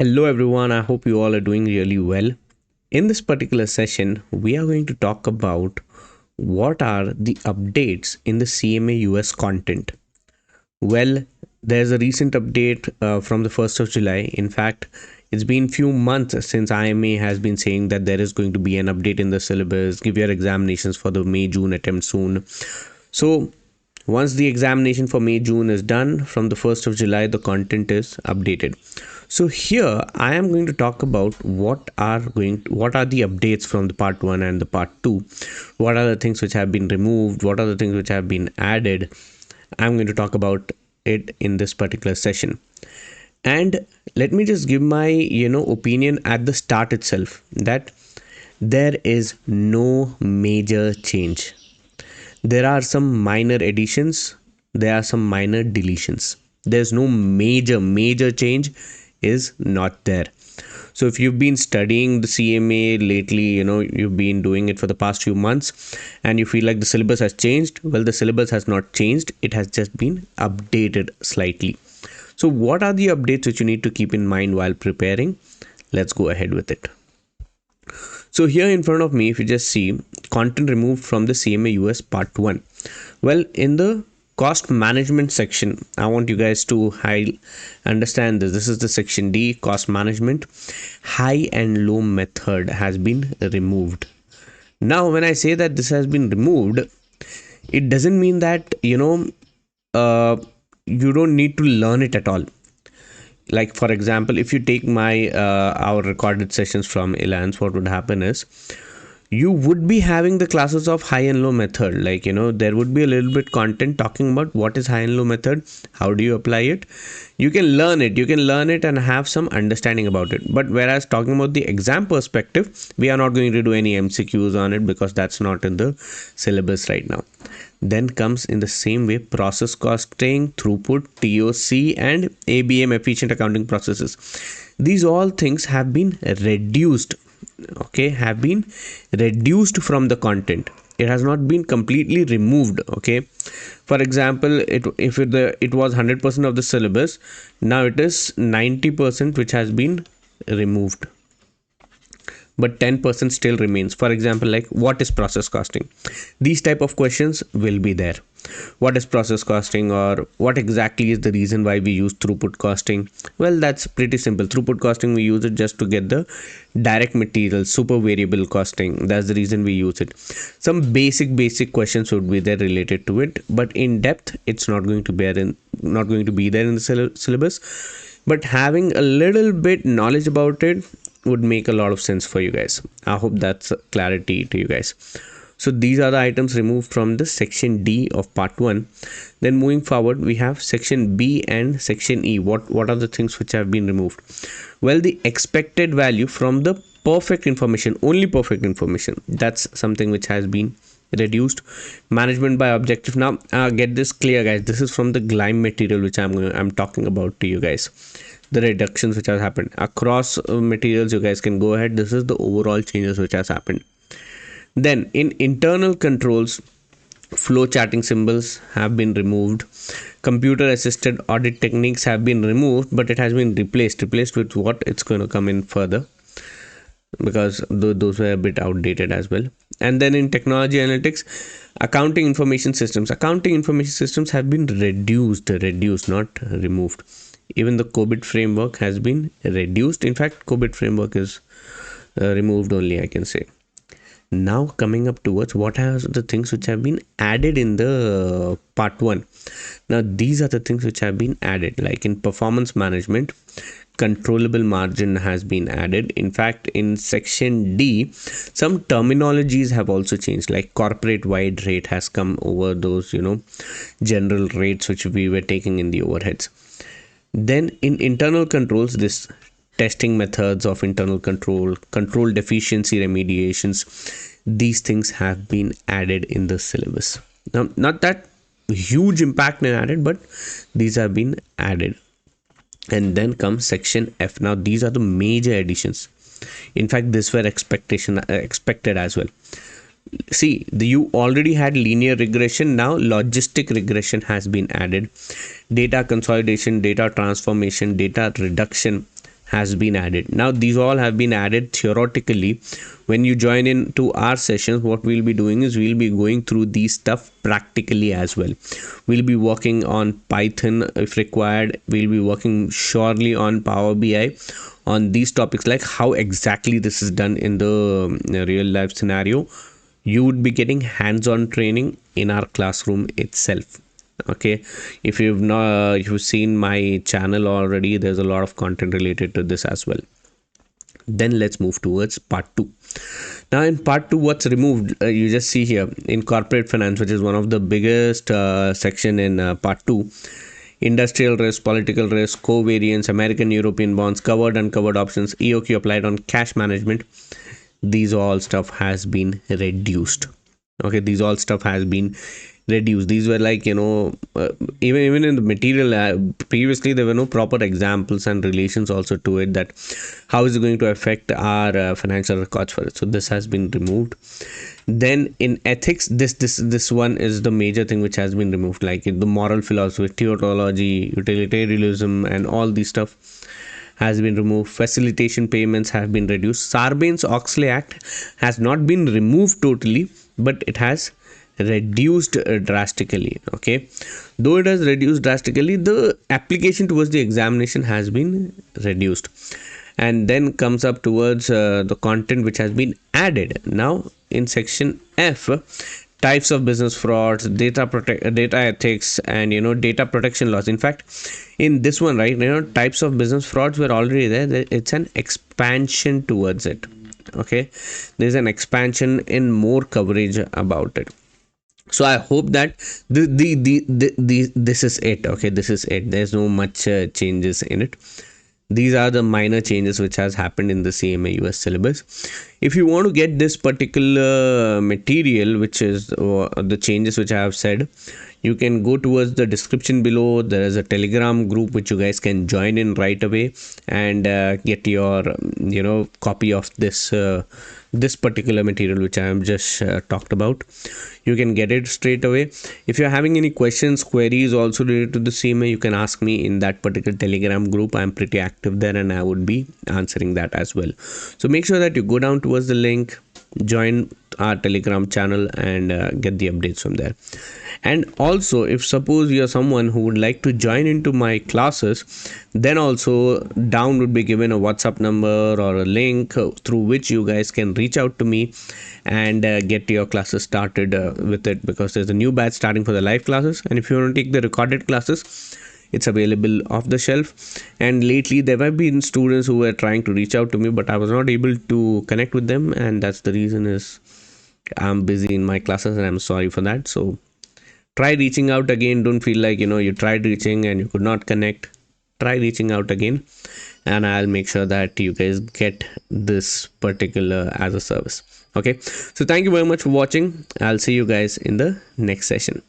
Hello everyone, I hope you all are doing really well. In this particular session, we are going to talk about what are the updates in the CMA US content. Well, there's a recent update from the 1st of July. In fact, it's been few months since IMA has been saying that there is going to be an update in the syllabus, give your examinations for the May-June attempt soon. So once the examination for May-June is done, from the 1st of July, the content is updated. So here I am going to talk about what are the updates from the part 1 and the part 2. What are the things which have been removed? What are the things which have been added? I'm going to talk about it in this particular session. And let me just give my opinion at the start itself that there is no major change. There are some minor additions, there are some minor deletions. There's no major change is not there. So if you've been studying the CMA lately, you've been doing it for the past few months and you feel like the syllabus has changed, well, the syllabus has not changed, it has just been updated slightly. So what are the updates which you need to keep in mind while preparing? Let's go ahead with it. So here in front of me, if you just see content removed from the CMA US part 1. Well, in the cost management section, I want you guys to understand this. This is the section D, cost management. High and low method has been removed. Now, when I say that this has been removed, it doesn't mean that, you don't need to learn it at all. Like for example, if you take my our recorded sessions from Elance, what would happen is you would be having the classes of high and low method. Like there would be a little bit content talking about what is high and low method, how do you apply it. You can learn it and have some understanding about it. But whereas talking about the exam perspective, we are not going to do any MCQs on it because that's not in the syllabus right now. Then comes in the same way process costing, throughput, TOC and ABM, efficient accounting processes. These all things have been reduced, have been reduced from the content. It has not been completely removed. For example, it was 100% of the syllabus, now it is 90% which has been removed, but 10% still remains. For example, like what is process costing? These type of questions will be there. What is process costing, or what exactly is the reason why we use throughput costing? Well, that's pretty simple. Throughput costing, we use it just to get the direct material, super variable costing. That's the reason we use it. Some basic questions would be there related to it, but in depth it's not going to be there in the syllabus. But having a little bit knowledge about it would make a lot of sense for you guys. I hope that's clarity to you guys. So these are the items removed from the section D of part 1. Then moving forward, we have section B and section E. What are the things which have been removed? Well, the expected value from the perfect information, only perfect information, that's something which has been reduced. Management by objective. Now get this clear, guys. This is from the GLIME material which I'm talking about to you guys. The reductions which has happened across materials, you guys can go ahead. This is the overall changes which has happened. Then in internal controls, flow charting symbols have been removed. Computer assisted audit techniques have been removed, but it has been replaced with what? It's going to come in further, because those were a bit outdated as well. And then in technology analytics, accounting information systems have been reduced, not removed. Even the COVID framework has been reduced. In fact, COVID framework is removed only, I can say. Now coming up towards what are the things which have been added in the part 1. Now these are the things which have been added. Like in performance management, controllable margin has been added. In fact, in section D, some terminologies have also changed, like corporate wide rate has come over those general rates which we were taking in the overheads. Then in internal controls, this testing methods of internal control deficiency remediations, these things have been added in the syllabus. Now, not that huge impact in added, but these have been added. And then comes section F. Now these are the major additions. In fact, this were expected as well. See, you already had linear regression. Now logistic regression has been added. Data consolidation, data transformation, data reduction has been added. Now these all have been added theoretically. When you join in to our sessions, what we'll be doing is we'll be going through these stuff practically as well. We'll be working on Python if required. We'll be working surely on Power BI, on these topics, like how exactly this is done in the real life scenario. You would be getting hands-on training in our classroom itself. Okay, if you've seen my channel already, there's a lot of content related to this as well. Then let's move towards part 2. Now in part 2, what's removed, you just see here in corporate finance, which is one of the biggest section in part 2. Industrial risk, political risk, covariance, American European bonds, covered uncovered options, EOQ applied on cash management. These all stuff has been reduced. Okay, these all stuff has been reduced. These were like, even in the material, previously there were no proper examples and relations also to it, that how is it going to affect our financial records for it. So this has been removed. Then in ethics, this one is the major thing which has been removed, like the moral philosophy, theology, utilitarianism, and all these stuff has been removed. Facilitation payments have been reduced. Sarbanes-Oxley Act has not been removed totally, but it has reduced drastically. Okay, though it has reduced drastically, the application towards the examination has been reduced. And then comes up towards the content which has been added. Now in section F, types of business frauds, data ethics, and data protection laws. In fact, in this one, right, types of business frauds were already there. It's an expansion towards it. Okay, there's an expansion in more coverage about it. So I hope that this is it. Okay, this is it. There's no much changes in it. These are the minor changes which has happened in the CMA US syllabus. If you want to get this particular material, which is the changes which I have said, you can go towards the description below. There is a Telegram group which you guys can join in right away and get your copy of this particular material which I am just talked about. You can get it straight away. If you're having any questions, queries also related to the CMA, you can ask me in that particular Telegram group. I'm pretty active there and I would be answering that as well. So make sure that you go down towards the link, join our Telegram channel, and get the updates from there. And also, if suppose you're someone who would like to join into my classes, then also down would be given a WhatsApp number or a link through which you guys can reach out to me and get your classes started with it, because there's a new batch starting for the live classes. And if you want to take the recorded classes, it's available off the shelf. And lately there have been students who were trying to reach out to me, but I was not able to connect with them, and that's the reason is I'm busy in my classes, and I'm sorry for that. So try reaching out again. Don't feel like you tried reaching and you could not connect. Try reaching out again, and I'll make sure that you guys get this particular as a service. Okay, so thank you very much for watching. I'll see you guys in the next session.